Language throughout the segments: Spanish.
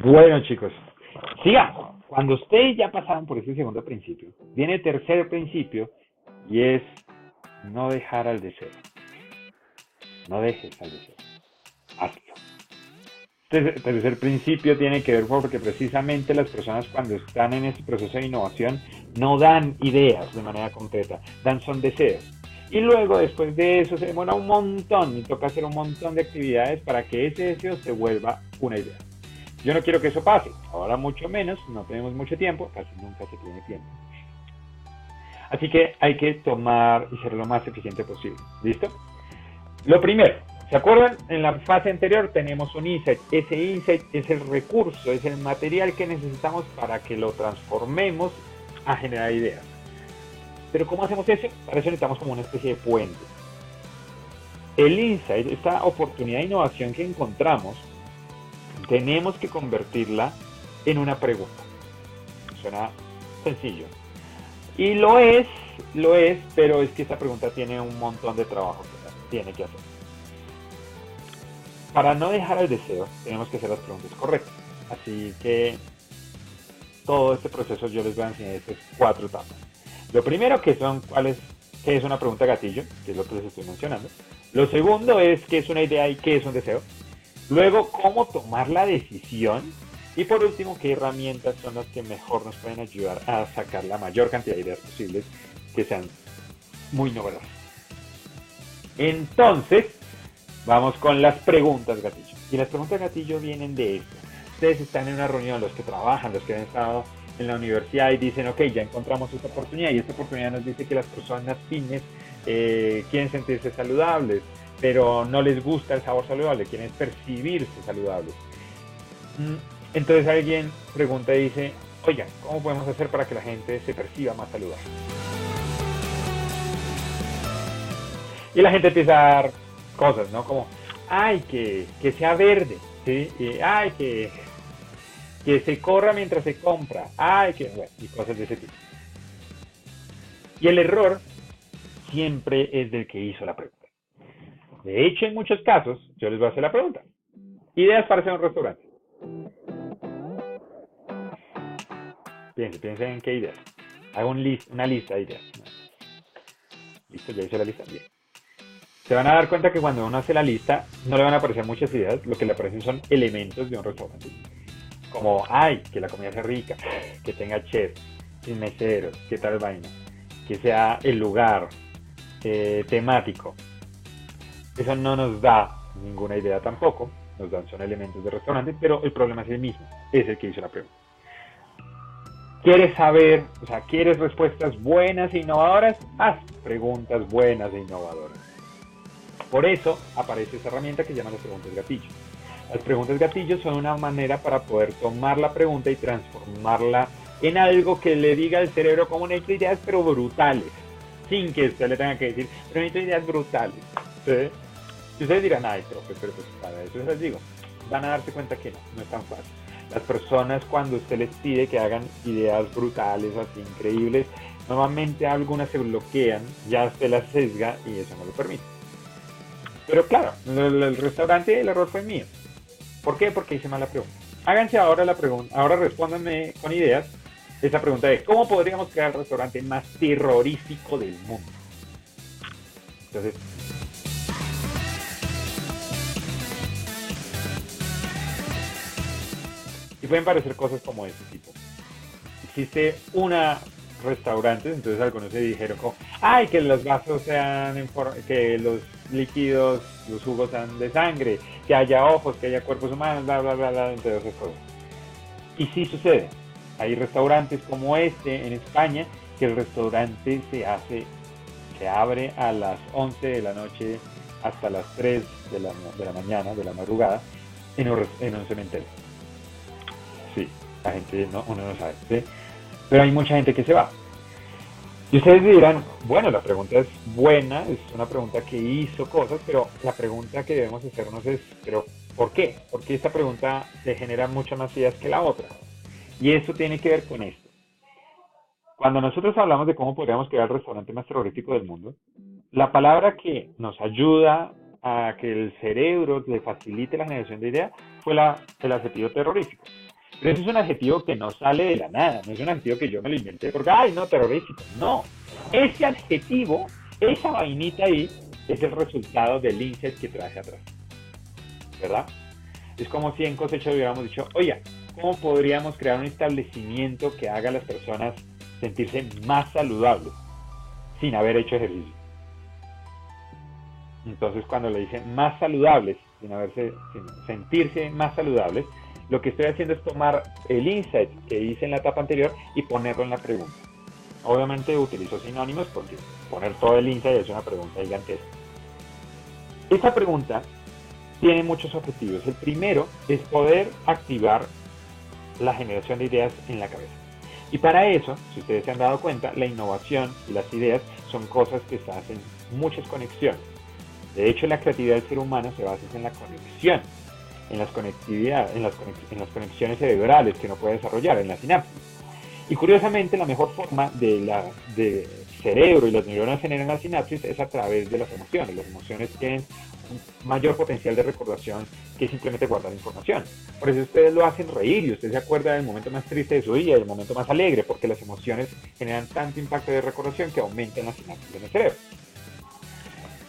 Bueno, chicos, sigamos. Cuando ustedes ya pasaron por ese segundo principio, viene el tercer principio y es no dejar al deseo. No dejes al deseo. Hazlo. Este tercer principio tiene que ver porque precisamente las personas cuando están en este proceso de innovación no dan ideas de manera concreta, dan son deseos. Y luego después de eso se demora un montón y toca hacer un montón de actividades para que ese deseo se vuelva una idea. Yo no quiero que eso pase, ahora mucho menos, no tenemos mucho tiempo, casi nunca se tiene tiempo. Así que hay que tomar y ser lo más eficiente posible. ¿Listo? Lo primero, ¿se acuerdan? En la fase anterior tenemos un insight. Ese insight es el recurso, es el material que necesitamos para que lo transformemos a generar ideas. Pero ¿cómo hacemos eso? Para eso necesitamos como una especie de puente. El insight, esta oportunidad de innovación que encontramos, tenemos que convertirla en una pregunta. Suena sencillo. Y lo es, pero es que esta pregunta tiene un montón de trabajo que tiene que hacer. Para no dejar el deseo, tenemos que hacer las preguntas correctas. Así que todo este proceso yo les voy a enseñar estas 4 etapas. Lo primero que es una pregunta gatillo, que es lo que les estoy mencionando. Lo segundo es qué es una idea y qué es un deseo. Luego, cómo tomar la decisión. Y por último, qué herramientas son las que mejor nos pueden ayudar a sacar la mayor cantidad de ideas posibles que sean muy novedosas. Entonces, vamos con las preguntas gatillo. Y las preguntas gatillo vienen de esto. Ustedes están en una reunión, los que trabajan, los que han estado en la universidad y dicen, ok, ya encontramos esta oportunidad y esta oportunidad nos dice que las personas fitness quieren sentirse saludables, pero no les gusta el sabor saludable, quieren percibirse saludables. Entonces alguien pregunta y dice, oigan, ¿cómo podemos hacer para que la gente se perciba más saludable? Y la gente empieza a dar cosas, ¿no? Como, ay, que sea verde, ¿sí? Y, ay, que se corra mientras se compra, ay, que bueno, y cosas de ese tipo. Y el error siempre es del que hizo la pregunta. De hecho, en muchos casos, yo les voy a hacer la pregunta. Ideas para hacer un restaurante. Piensen en qué ideas. Hago una lista de ideas. Listo, ya hice la lista. Bien. Se van a dar cuenta que cuando uno hace la lista, no le van a aparecer muchas ideas, lo que le aparecen son elementos de un restaurante. Como, ay, que la comida sea rica, que tenga chef, meseros, que tal vaina, que sea el lugar temático. Eso no nos da ninguna idea tampoco, nos dan son elementos de restaurante, pero el problema es el mismo, es el que hizo la pregunta. ¿Quieres saber, quieres respuestas buenas e innovadoras? Haz preguntas buenas e innovadoras. Por eso aparece esa herramienta que se llama las preguntas gatillo. Las preguntas gatillo son una manera para poder tomar la pregunta y transformarla en algo que le diga al cerebro como necesito ideas pero brutales, sin que usted le tenga que decir, pero necesito ideas brutales. ¿Sí? Y ustedes dirán, ay, profe, pero pues para eso les digo, van a darse cuenta que no es tan fácil. Las personas cuando usted les pide que hagan ideas brutales, así increíbles, normalmente algunas se bloquean, ya usted las sesga y eso no lo permite. Pero claro, el restaurante, el error fue mío. ¿Por qué? Porque hice mal la pregunta. Háganse ahora la pregunta, ahora respóndanme con ideas esa pregunta de ¿cómo podríamos crear el restaurante más terrorífico del mundo? Entonces, y pueden parecer cosas como este tipo. Existe una restaurante, entonces algunos se dijeron como, ay, que los vasos sean que los líquidos, los jugos sean de sangre, que haya ojos, que haya cuerpos humanos, bla, bla, bla, bla, entre otras cosas. Y sí sucede. Hay restaurantes como este en España, que el restaurante se abre a las 11 de la noche hasta las 3 de la mañana, de la madrugada, en un cementerio. Sí, la gente uno no sabe, ¿sí? Pero hay mucha gente que se va. Y ustedes dirán, bueno, la pregunta es buena, es una pregunta que hizo cosas, pero la pregunta que debemos hacernos es, ¿pero por qué? Porque esta pregunta le genera muchas más ideas que la otra. Y eso tiene que ver con esto. Cuando nosotros hablamos de cómo podríamos crear el restaurante más terrorífico del mundo, la palabra que nos ayuda a que el cerebro le facilite la generación de ideas fue el adjetivo terrorífico. Pero ese es un adjetivo que no sale de la nada, no es un adjetivo que yo me lo inventé porque, ay, no, terrorífico. No, ese adjetivo, esa vainita ahí, es el resultado del insight que traje atrás, ¿verdad? Es como si en Cosecha hubiéramos dicho, oye, ¿cómo podríamos crear un establecimiento que haga a las personas sentirse más saludables sin haber hecho ejercicio? Entonces, cuando le dicen más saludables, sin sentirse más saludables, lo que estoy haciendo es tomar el insight que hice en la etapa anterior y ponerlo en la pregunta. Obviamente utilizo sinónimos porque poner todo el insight es una pregunta gigantesca. Esta pregunta tiene muchos objetivos. El primero es poder activar la generación de ideas en la cabeza. Y para eso, si ustedes se han dado cuenta, la innovación y las ideas son cosas que se hacen muchas conexiones. De hecho, la creatividad del ser humano se basa en la conexión, en las conectividades, en las conexiones cerebrales que uno puede desarrollar, en la sinapsis. Y curiosamente, la mejor forma de cerebro y las neuronas generan la sinapsis es a través de las emociones. Las emociones tienen un mayor potencial de recordación que simplemente guardar información. Por eso ustedes lo hacen reír y usted se acuerda del momento más triste de su día y del momento más alegre, porque las emociones generan tanto impacto de recordación que aumentan la sinapsis en el cerebro.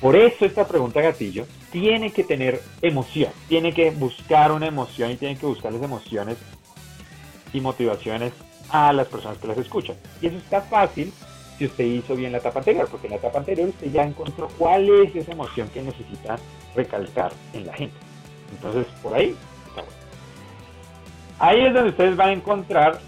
Por eso esta pregunta gatillo tiene que tener emoción, tiene que buscar una emoción y tiene que buscar las emociones y motivaciones a las personas que las escuchan. Y eso está fácil si usted hizo bien la etapa anterior, porque en la etapa anterior usted ya encontró cuál es esa emoción que necesita recalcar en la gente. Entonces, por ahí está bueno. Ahí es donde ustedes van a encontrar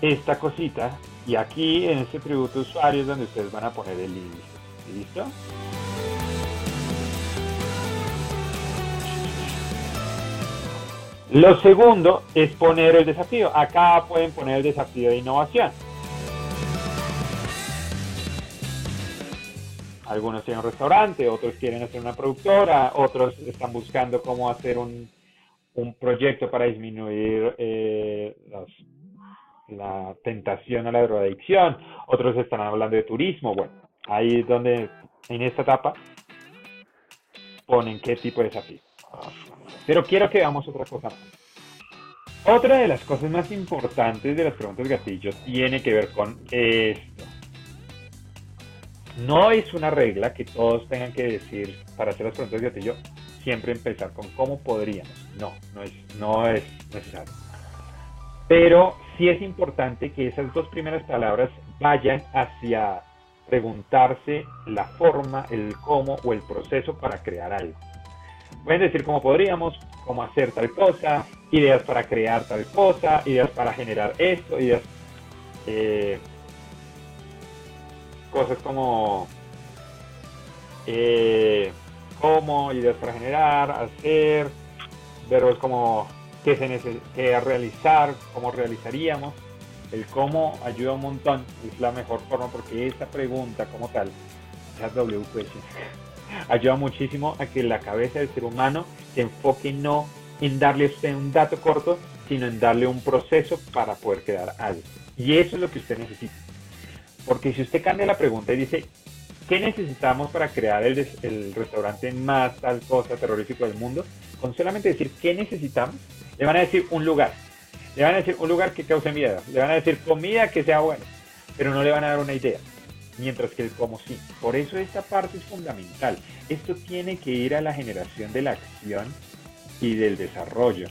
esta cosita y aquí en este tributo usuario es donde ustedes van a poner el índice. ¿Listo? Lo segundo es poner el desafío. Acá pueden poner el desafío de innovación. Algunos tienen un restaurante, otros quieren hacer una productora, otros están buscando cómo hacer un proyecto para disminuir la tentación a la drogadicción, otros están hablando de turismo. Bueno, ahí es donde en esta etapa ponen qué tipo de desafío. Pero quiero que veamos otra cosa más. Otra de las cosas más importantes de las preguntas gatillo tiene que ver con esto. No es una regla que todos tengan que decir para hacer las preguntas gatillo, siempre empezar con cómo podríamos. No es necesario. Pero sí es importante que esas dos primeras palabras vayan hacia preguntarse la forma, el cómo o el proceso para crear algo. Pueden decir cómo podríamos, cómo hacer tal cosa, ideas para crear tal cosa, ideas para generar esto, ideas, cosas como cómo, ideas para generar, hacer, verbos como qué realizar, cómo realizaríamos. El cómo ayuda un montón, es la mejor forma porque esta pregunta como tal, esa W question, ayuda muchísimo a que la cabeza del ser humano se enfoque no en darle a usted un dato corto, sino en darle un proceso para poder crear algo. Y eso es lo que usted necesita. Porque si usted cambia la pregunta y dice, ¿qué necesitamos para crear el restaurante más tal cosa terrorífico del mundo? Con solamente decir qué necesitamos, le van a decir un lugar. Le van a decir un lugar que cause miedo. Le van a decir comida que sea buena. Pero no le van a dar una idea. Mientras que el cómo sí. Por eso esta parte es fundamental. Esto tiene que ir a la generación de la acción y del desarrollo.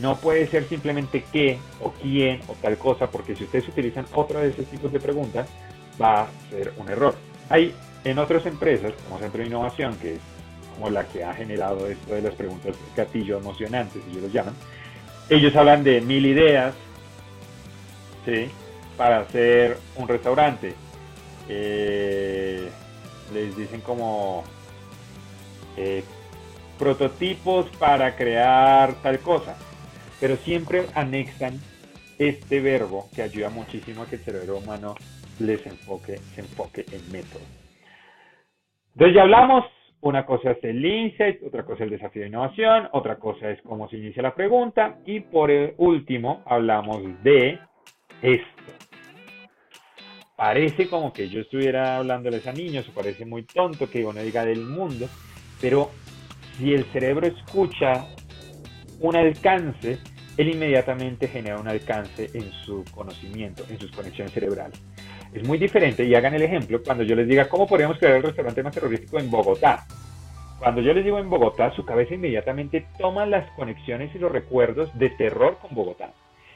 No puede ser simplemente qué o quién o tal cosa, porque si ustedes utilizan otro de esos tipos de preguntas, va a ser un error. Hay en otras empresas, como Centro de Innovación, que es como la que ha generado esto de las preguntas gatillo emocionantes, ellos los llaman, ellos hablan de 1000 ideas, ¿sí?, para hacer un restaurante. Les dicen como prototipos para crear tal cosa, pero siempre anexan este verbo que ayuda muchísimo a que el cerebro humano se enfoque en métodos. Entonces ya hablamos, una cosa es el insight, otra cosa es el desafío de innovación, otra cosa es cómo se inicia la pregunta y por último hablamos de esto. Parece como que yo estuviera hablándoles a niños, o parece muy tonto que uno diga del mundo, pero si el cerebro escucha un alcance, él inmediatamente genera un alcance en su conocimiento, en sus conexiones cerebrales. Es muy diferente, y hagan el ejemplo, cuando yo les diga cómo podríamos crear el restaurante más terrorífico en Bogotá. Cuando yo les digo en Bogotá, su cabeza inmediatamente toma las conexiones y los recuerdos de terror con Bogotá.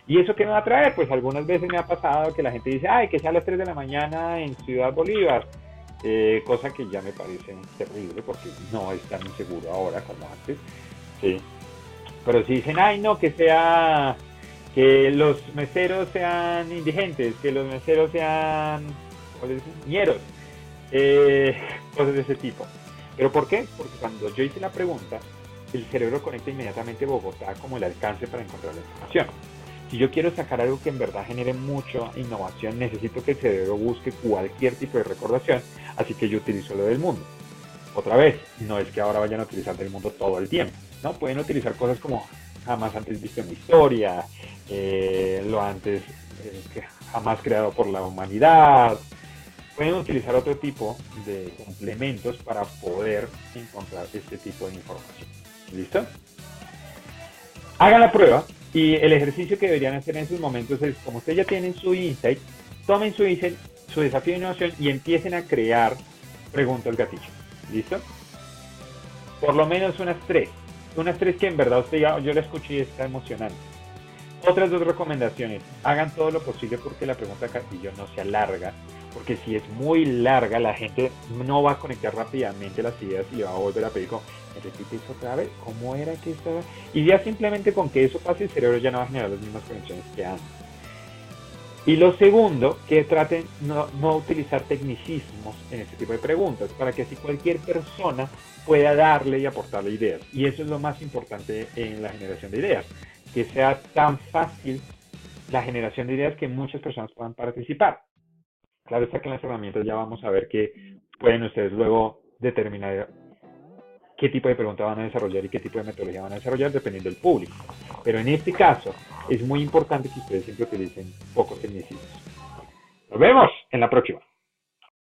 ¿Y eso qué me va a traer? Pues algunas veces me ha pasado que la gente dice, ay, que sea a las 3 de la mañana en Ciudad Bolívar. Cosa que ya me parece terrible porque no es tan inseguro ahora como antes. Sí. Pero si dicen, ay, no, que sea, que los meseros sean indigentes, que los meseros sean, ¿cómo se dice? Ñeros, cosas de ese tipo. ¿Pero por qué? Porque cuando yo hice la pregunta, el cerebro conecta inmediatamente Bogotá como el alcance para encontrar la información. Si yo quiero sacar algo que en verdad genere mucha innovación, necesito que el cerebro busque cualquier tipo de recordación, así que yo utilizo lo del mundo. Otra vez, no es que ahora vayan a utilizar del mundo todo el tiempo, ¿no? Pueden utilizar cosas como jamás antes visto en la historia, lo antes que jamás creado por la humanidad. Pueden utilizar otro tipo de complementos para poder encontrar este tipo de información. ¿Listo? Hagan la prueba y el ejercicio que deberían hacer en esos momentos es, como ustedes ya tienen su insight, tomen su insight, su desafío de innovación y empiecen a crear preguntas gatillo. ¿Listo? Por lo menos unas tres. Unas tres que en verdad usted ya, yo la escuché y está emocionante. Otras dos recomendaciones. Hagan todo lo posible porque la pregunta gatillo no sea larga. Porque si es muy larga, la gente no va a conectar rápidamente las ideas y le va a volver a pedir como, ¿me repites otra vez? ¿Cómo era que estaba? Y ya simplemente con que eso pase, el cerebro ya no va a generar las mismas conexiones que antes. Y lo segundo, que traten no utilizar tecnicismos en este tipo de preguntas, para que así cualquier persona pueda darle y aportarle ideas. Y eso es lo más importante en la generación de ideas, que sea tan fácil la generación de ideas que muchas personas puedan participar. Claro está que en las herramientas ya vamos a ver que pueden ustedes luego determinar qué tipo de pregunta van a desarrollar y qué tipo de metodología van a desarrollar dependiendo del público. Pero en este caso es muy importante que ustedes siempre utilicen pocos tecnicismos. Nos vemos en la próxima.